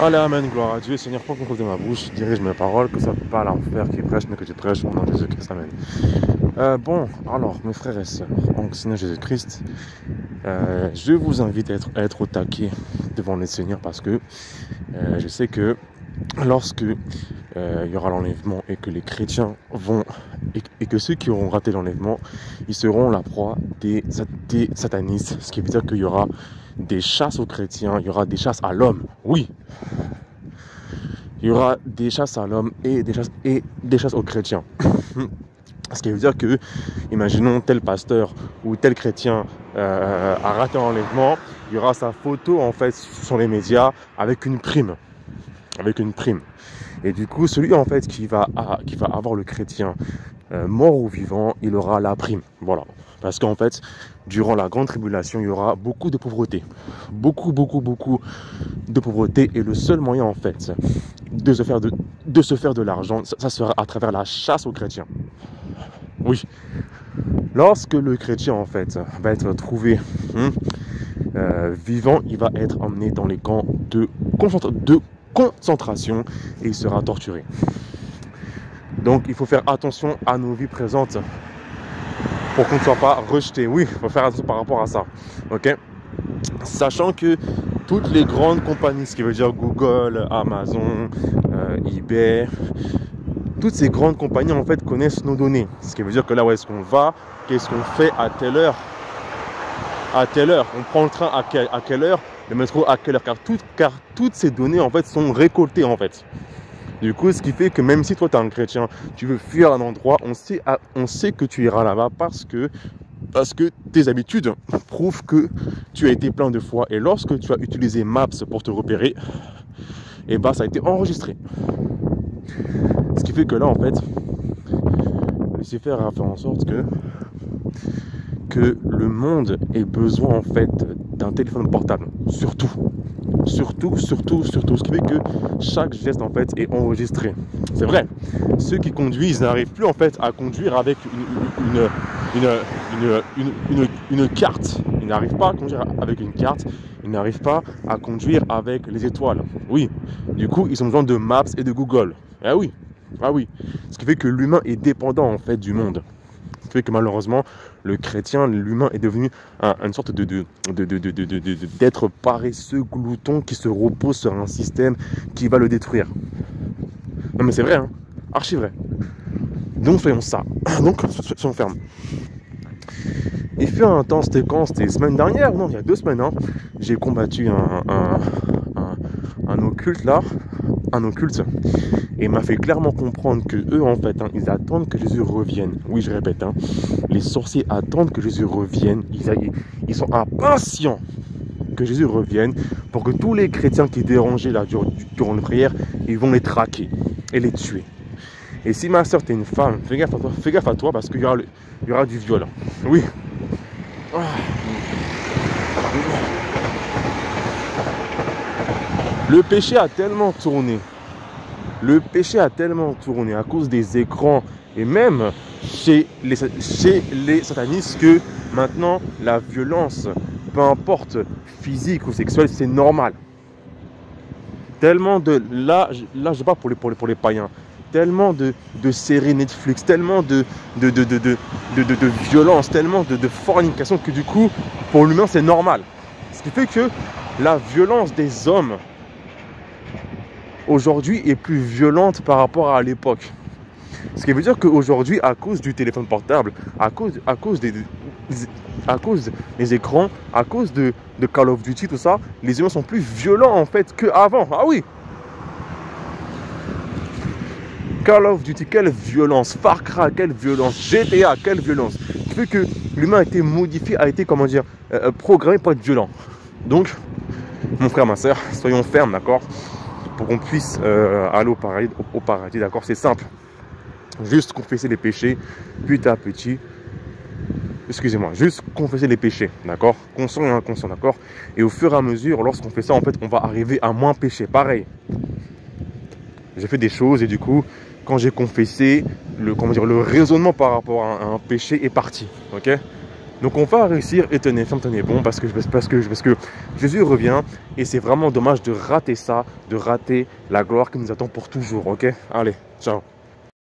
Allez, amen, gloire à Dieu. Seigneur, prends contrôle de ma bouche, dirige mes paroles, que ça ne soit pas l'enfer qui prêche, mais que tu prêches au nom de Jésus-Christ. Amen. Bon, alors, mes frères et sœurs, en Seigneur Jésus-Christ, je vous invite à être au taquet devant le Seigneur parce que je sais que lorsque il y aura l'enlèvement et que les chrétiens vont, et que ceux qui auront raté l'enlèvement, ils seront la proie des satanistes, ce qui veut dire qu'il y aura des chasses aux chrétiens, il y aura des chasses à l'homme, oui. Il y aura des chasses à l'homme et des chasses aux chrétiens. Ce qui veut dire que, imaginons tel pasteur ou tel chrétien a raté l'enlèvement, il y aura sa photo en fait sur les médias avec une prime. Et du coup, celui en fait qui va avoir le chrétien mort ou vivant, il aura la prime. Voilà. Parce qu'en fait, durant la grande tribulation, il y aura beaucoup de pauvreté. Beaucoup de pauvreté. Et le seul moyen en fait de se faire de l'argent, ça sera à travers la chasse aux chrétiens. Oui. Lorsque le chrétien en fait va être trouvé vivant, il va être emmené dans les camps de concentration et il sera torturé. Donc il faut faire attention à nos vies présentes pour qu'on ne soit pas rejeté. Oui, il faut faire attention par rapport à ça. Ok. Sachant que toutes les grandes compagnies, ce qui veut dire Google, Amazon, eBay, toutes ces grandes compagnies en fait connaissent nos données. Ce qui veut dire que là où est-ce qu'on va, qu'est-ce qu'on fait à telle heure, on prend le train à quelle heure, le métro à quelle heure, car toutes ces données en fait sont récoltées en fait. Du coup, ce qui fait que même si toi tu es un chrétien, tu veux fuir un endroit, on sait que tu iras là-bas parce que tes habitudes prouvent que tu as été plein de fois. Et lorsque tu as utilisé Maps pour te repérer, et bah ça a été enregistré. Ce qui fait que là en fait, Lucifer a fait en sorte que le monde ait besoin en fait d'un téléphone portable, surtout, ce qui fait que chaque geste en fait est enregistré. C'est vrai, ceux qui conduisent n'arrivent plus en fait à conduire avec une carte. Ils n'arrivent pas à conduire avec une carte, ils n'arrivent pas à conduire avec les étoiles. Oui, du coup ils ont besoin de Maps et de Google. Ah oui, ce qui fait que l'humain est dépendant en fait du monde. Ce qui fait que malheureusement, le chrétien, l'humain est devenu une sorte d'être paresseux, glouton qui se repose sur un système qui va le détruire. Non mais c'est vrai, hein, archi vrai. Donc soyons ça. Donc soyons fermes. Il fut un temps, c'était quand? C'était semaine dernière? Non, il y a 2 semaines. Hein, j'ai combattu un occulte là. Un occulte. Et il m'a fait clairement comprendre que eux en fait, hein, ils attendent que Jésus revienne. Oui, je répète, hein, les sorciers attendent que Jésus revienne. Ils sont impatients que Jésus revienne pour que tous les chrétiens qui dérangeaient là durant la prière, ils vont les traquer et les tuer. Et si ma soeur t'es une femme, fais gaffe à toi parce qu'il y aura du viol. Oui. Le péché a tellement tourné. À cause des écrans et même chez les satanistes que maintenant la violence, peu importe physique ou sexuelle, c'est normal. Tellement de là je pas pour les païens. Tellement de séries Netflix, tellement de violence, tellement de fornication que du coup pour l'humain c'est normal. Ce qui fait que la violence des hommes aujourd'hui est plus violente par rapport à l'époque. Ce qui veut dire qu'aujourd'hui, à cause du téléphone portable, à cause des écrans, à cause de Call of Duty, tout ça, les humains sont plus violents en fait qu'avant. Ah oui! Call of Duty, quelle violence! Far Cry, quelle violence! GTA, quelle violence! Ce qui fait que l'humain a été modifié, a été, comment dire, programmé pour être violent. Donc, mon frère, ma soeur, soyons fermes, d'accord? Pour qu'on puisse aller au paradis, d'accord? C'est simple. Juste confesser les péchés, petit à petit. Excusez-moi, juste confesser les péchés, d'accord? Conscient et inconscient, d'accord? Et au fur et à mesure, lorsqu'on fait ça, en fait, on va arriver à moins pécher. Pareil. J'ai fait des choses et du coup, quand j'ai confessé, le raisonnement par rapport à un péché est parti, ok? Donc on va réussir et tenez ferme, tenez bon parce que Jésus revient et c'est vraiment dommage de rater ça, de rater la gloire qui nous attend pour toujours, ok? Allez, ciao.